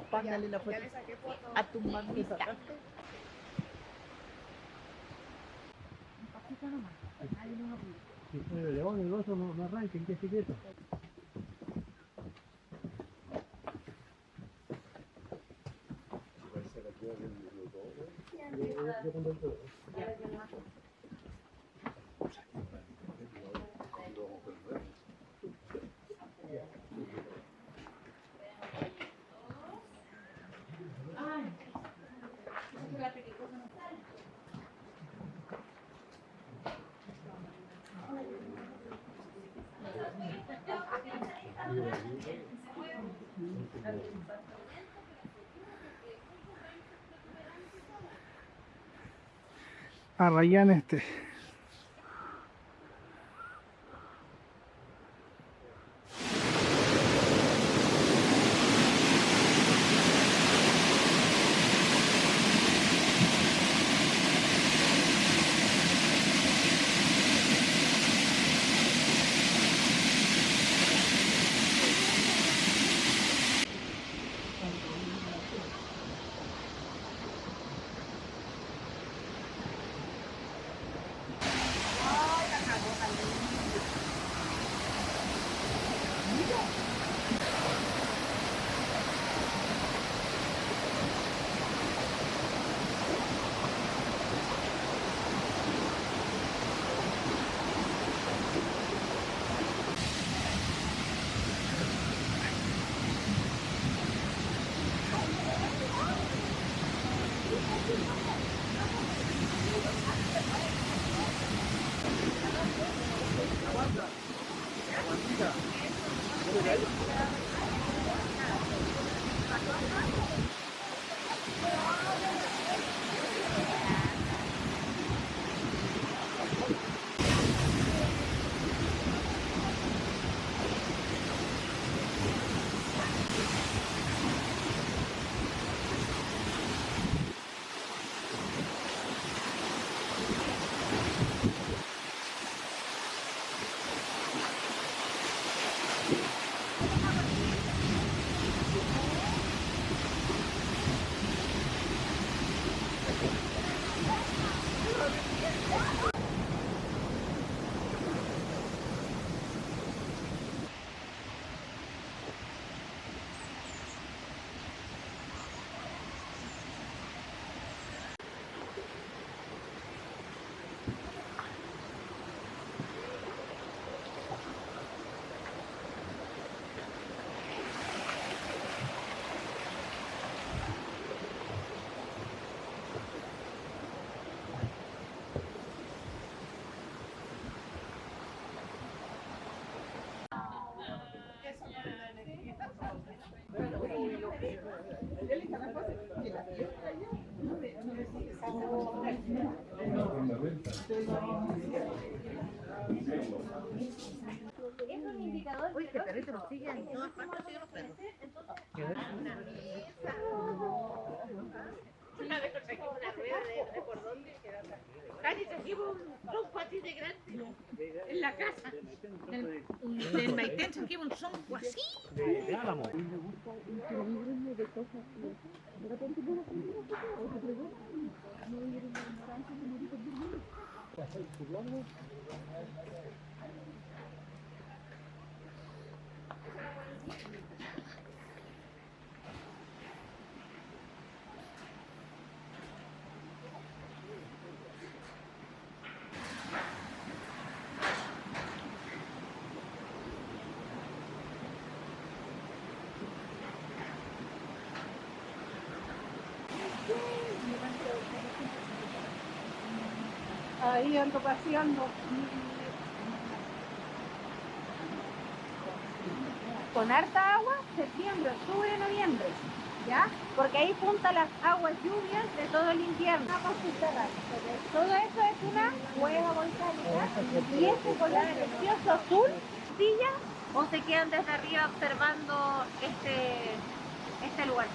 Pángale la foto a tu mamita. Si fue león, el oso no arranquen, que se quieto. Yo cuando el todo. Arrayán este. este perrito nos sigue en todas partes, siguen los perros. Una vez conseguimos una rueda de por dónde quedó acá. Casi trajimos un tronco así de grande en la casa. Del Maitén trajimos un tronco así. De álamo. Ahí ando paseando con harta agua, septiembre, octubre, noviembre, ¿ya? Porque ahí junta las aguas lluvias de todo el invierno. Todo eso es una cueva volcánica y ese color precioso azul, ¿silla? O se quedan desde arriba observando este lugar.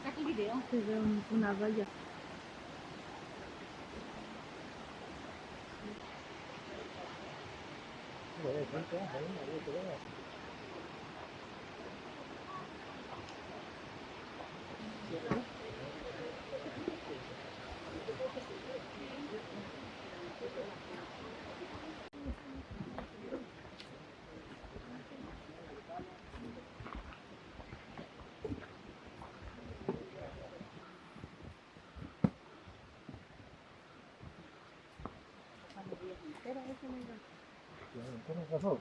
Acá el video. Se ve una valla. Tienes razón.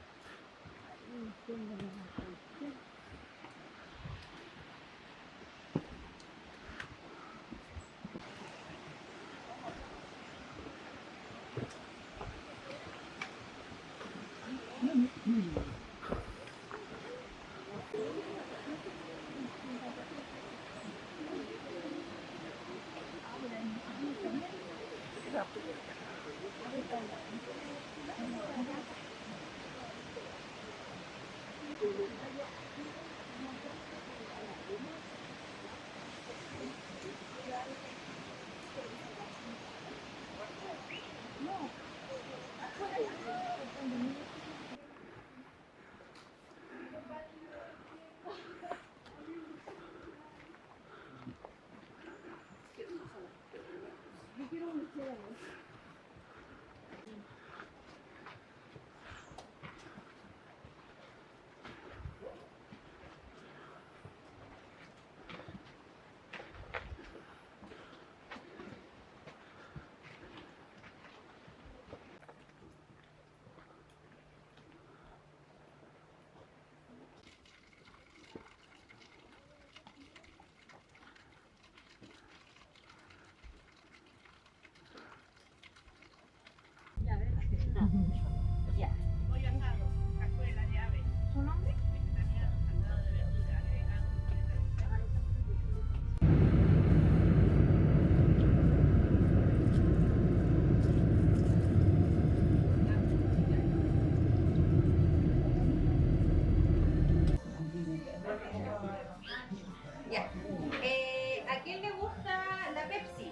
Ya. Hoy asado, cazuela de ave, ¿Su nombre? vegetariano, salado de verdura, vegano, Ya. ¿A quién le gusta la Pepsi?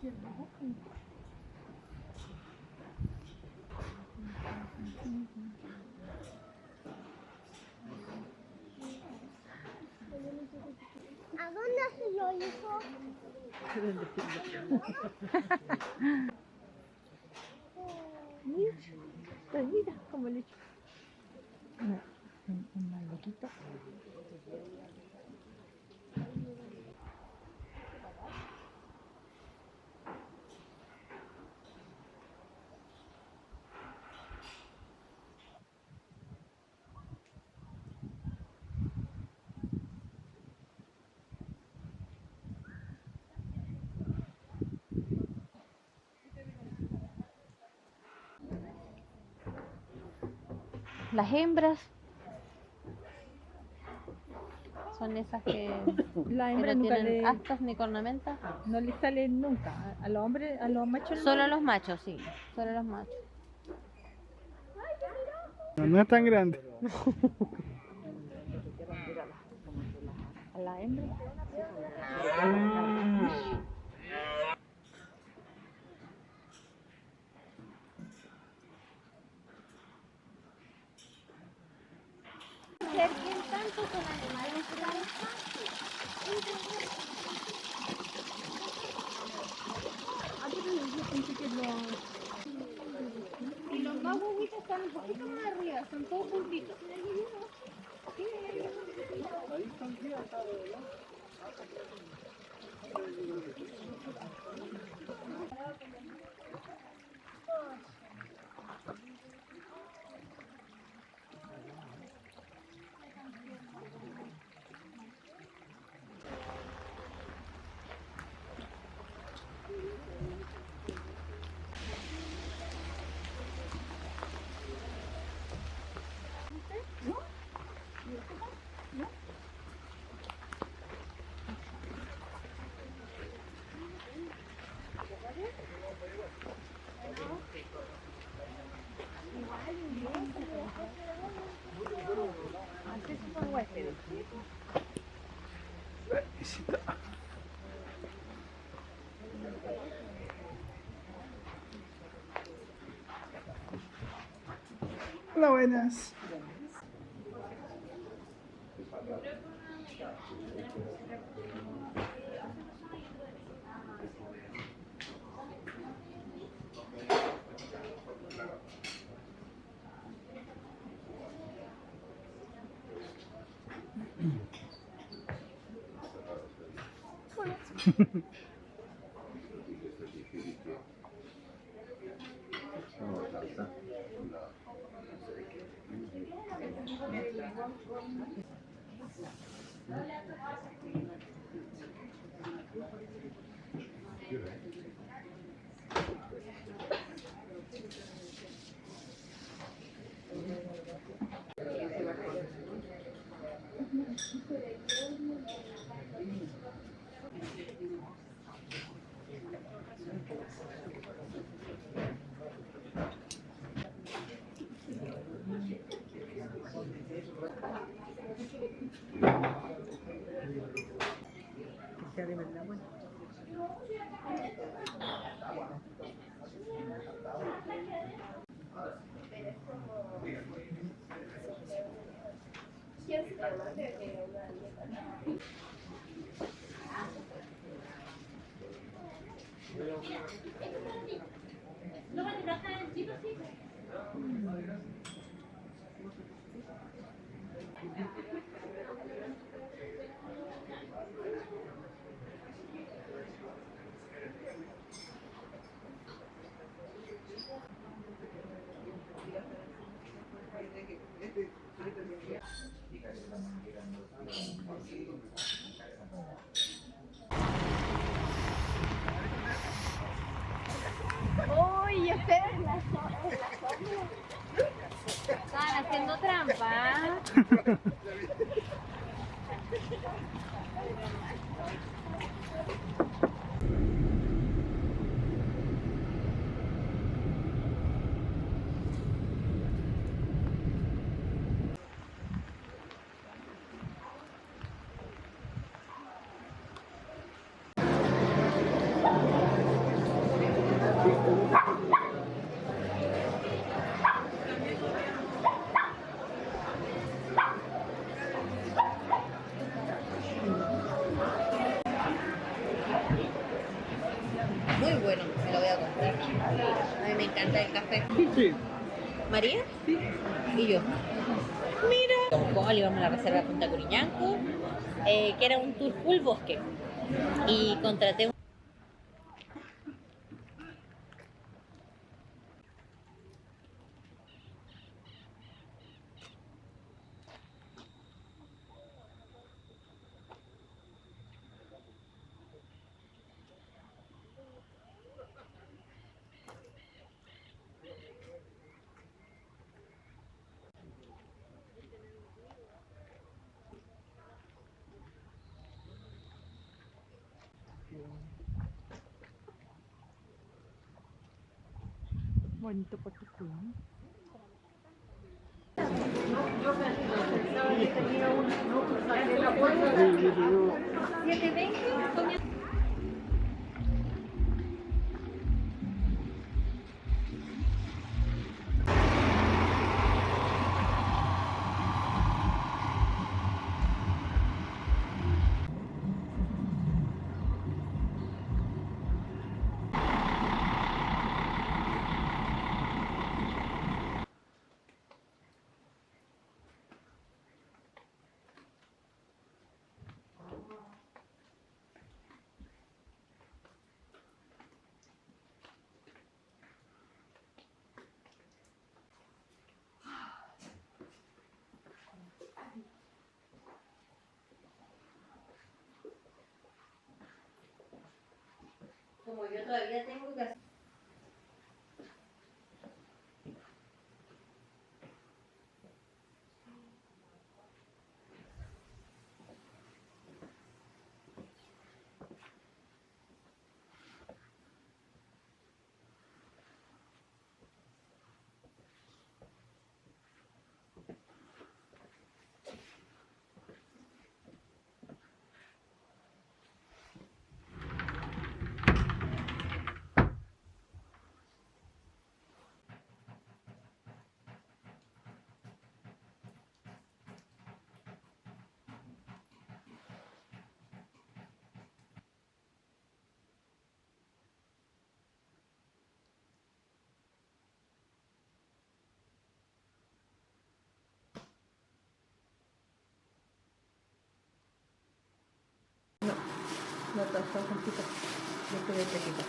¿A dónde se lo hizo? Pues mira cómo le echo. Un maloquito. Las hembras son esas que, La que hembra no nunca tienen le, astas ni cornamentas. no le sale nunca. A los hombres, a los machos no. Solo los machos, sí. Solo los machos. No es tan grande. A la hembra. Acerquen tanto con animales raros. Y los más huevitos están un poquito más arriba, son todos juntitos. Hola, buenas. Que sea de verdad, bueno. Uy, esperen la Estaban haciendo trampa. encanta el café. Sí. ¿María? Sí. Y yo. Mira. Con Cole íbamos a la reserva de Punta Curiñanco, que era un tour full bosque. Y contraté un... Bonito particular. Como yo todavía tengo que hacer... No, todo está complicado. Yo estoy de tequila.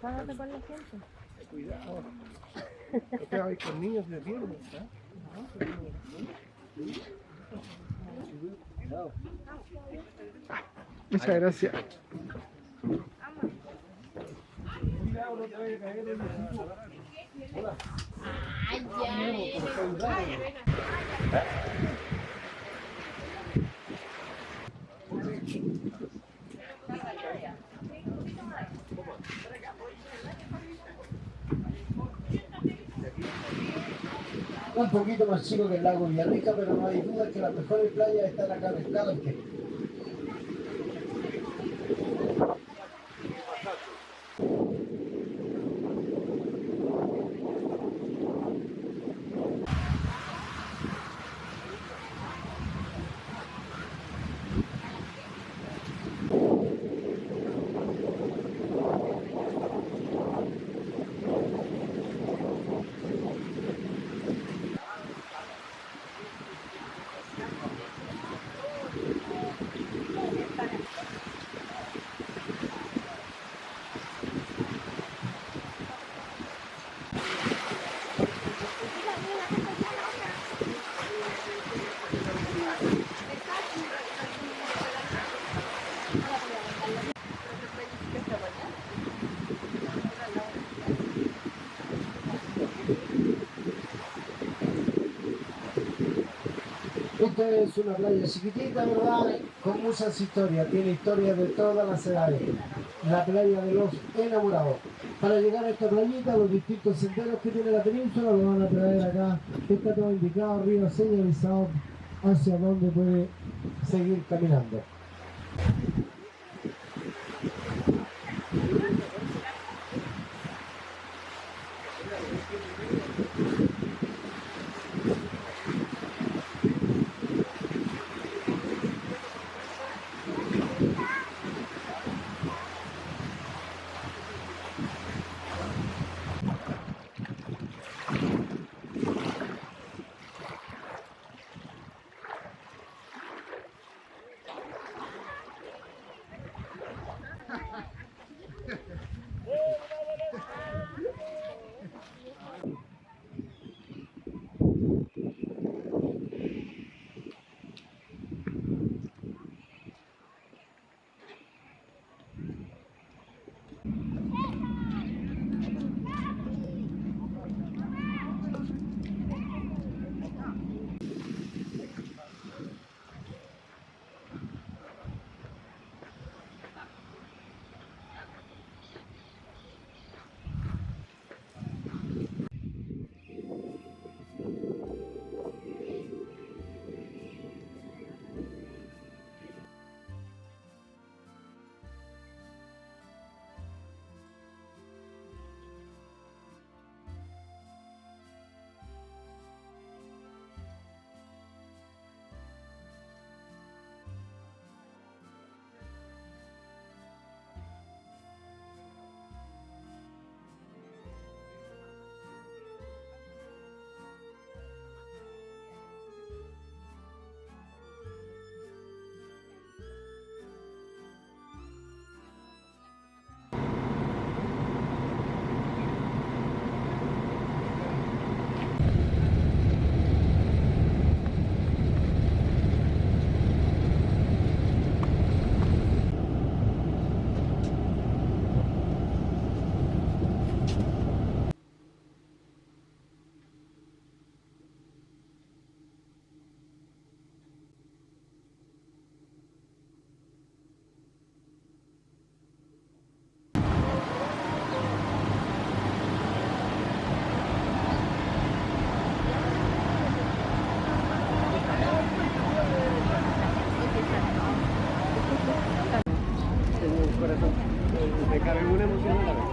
¿Sabes con la gente? Cuidado. No te vayas con niños de tierra, ¿eh? Cuidado. Muchas gracias. Cuidado, no te vayas a caer en el sitio. Hola. Un poquito más chico que el lago Villarrica, pero no hay duda que las mejores playas están acá en el Calque. Esta es una playa chiquitita, ¿verdad? Con muchas historias, tiene historias de todas las edades. La playa de los enamorados. Para llegar a esta playita, los distintos senderos que tiene la península lo van a traer acá. Está todo indicado arriba, señalizado hacia dónde puede seguir caminando. Me cargó una emoción a la vez.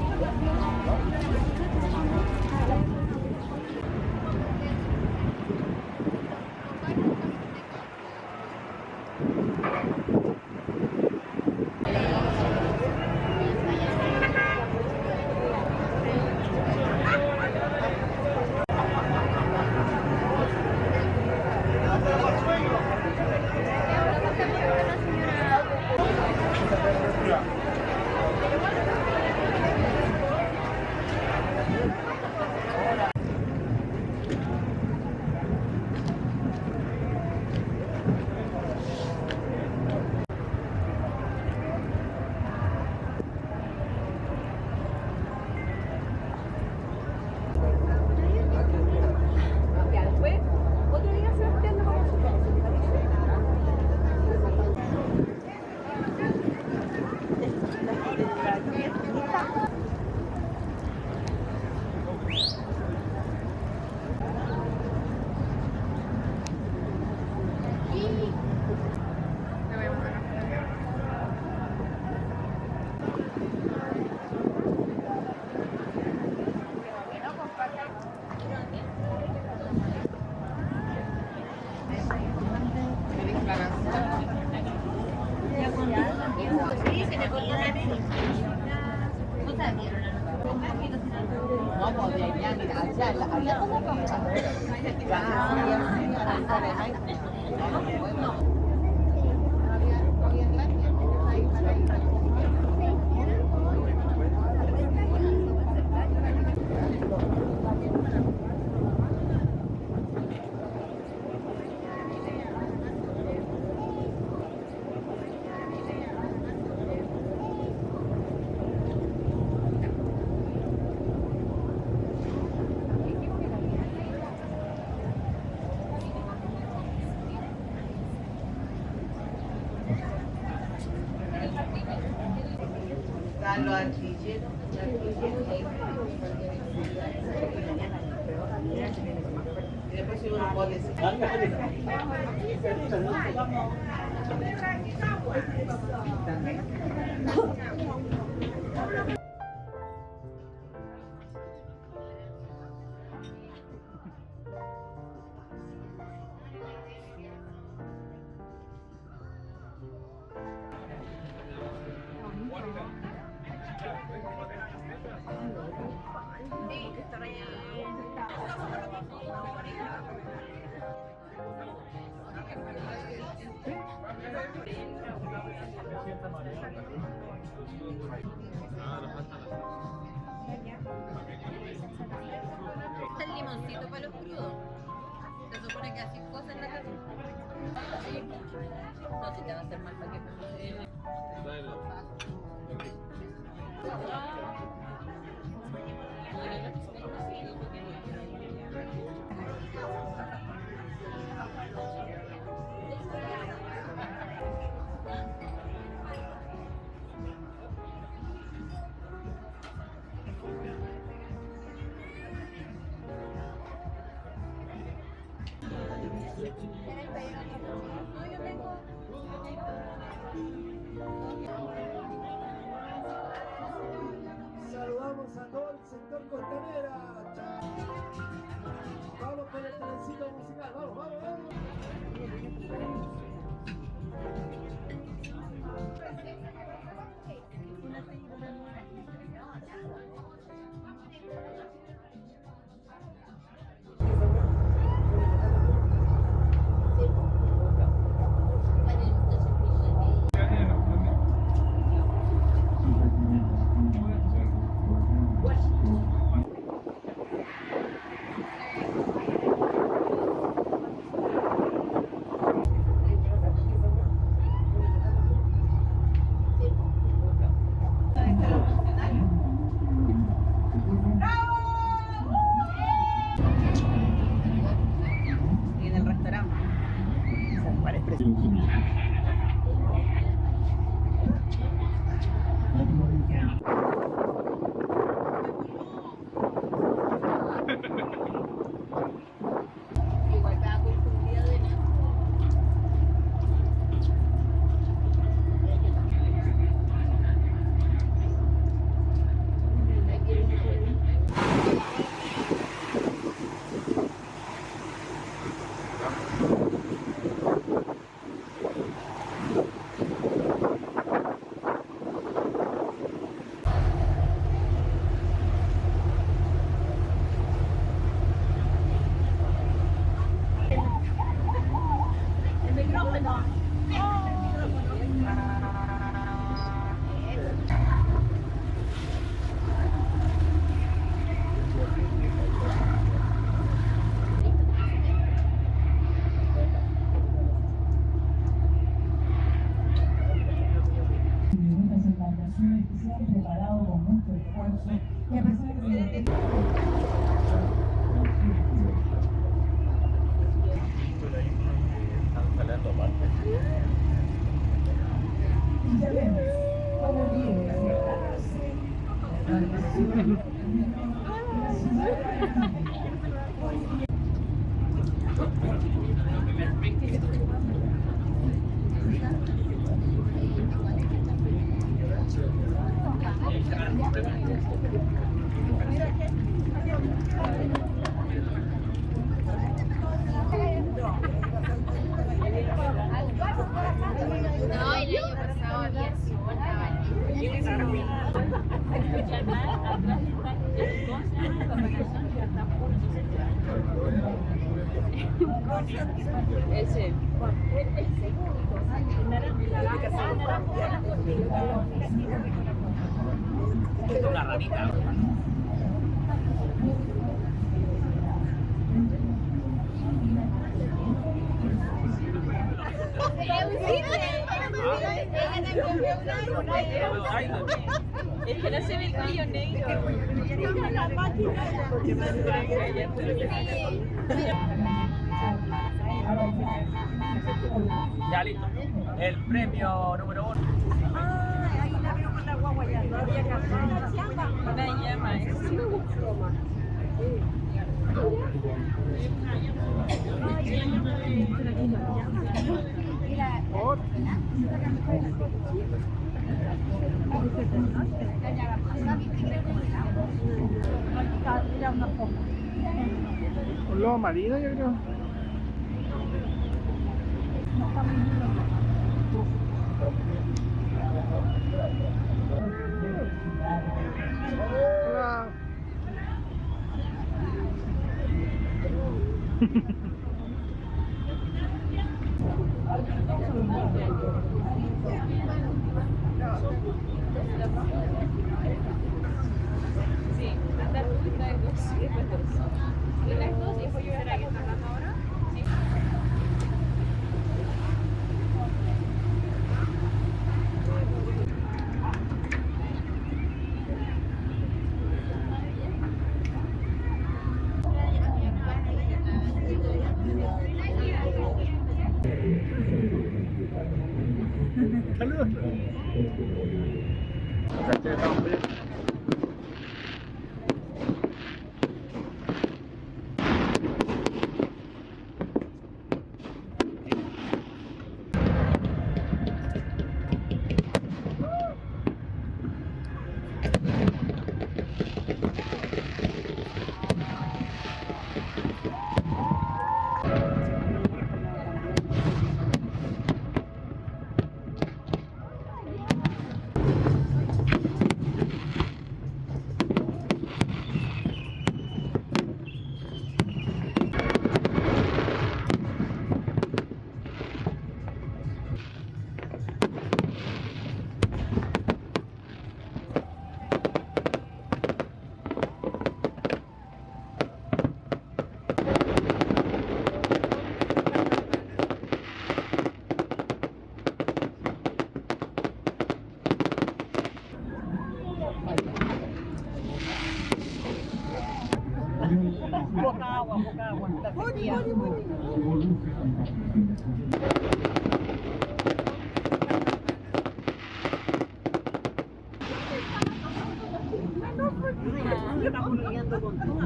Están los artilleros, y después si uno puede decir. El limoncito para los crudos. Se supone que así cosas en la casa. Sí. No, si te va a hacer mal para que Saludamos a todo el sector costanera. Vamos con el trencito musical. Vamos, vamos, vamos. Y en el restaurante. igual estaba confundida de nada. Estas embarcaciones que se han preparado con mucho esfuerzo y a pesar de y ya vemos cómo viene a prepararse la embarcación de la ciudad. No, y el año pasado había sido ese. Una ranita. Es que no se ve el cuello negro. Ya listo. El premio número 1. Ahí la veo con la guagua. Una llama, Un lobo marino, yo creo. Hola. sí, andar con las dos, sí, y las dos, y pues yo era que está hablando ahora. Sí. Saludos. Poca agua, poca agua. La sequía. Estamos lidiando con todo.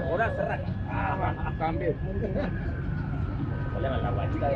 Ahora cerrar. Cambio. La guachita.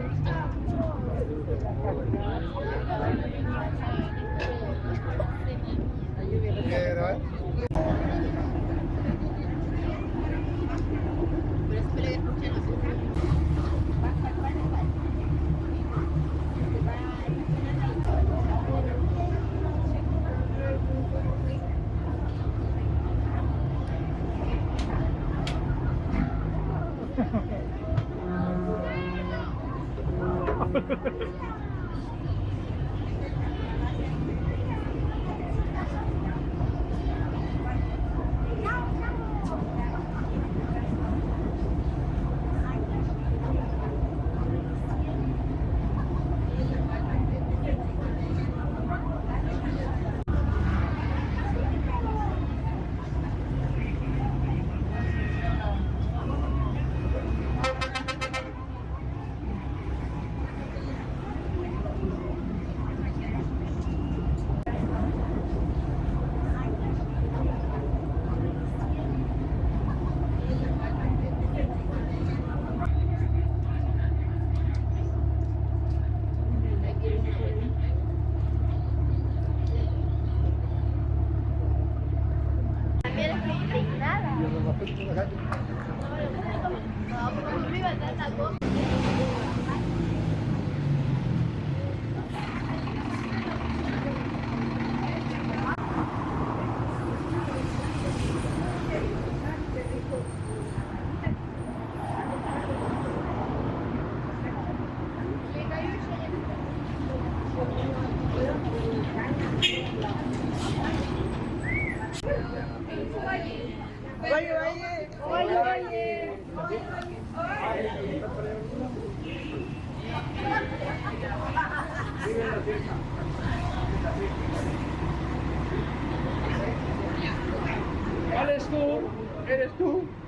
Oye, oye, oye, oye. ¿Eres tú? ¿Eres tú?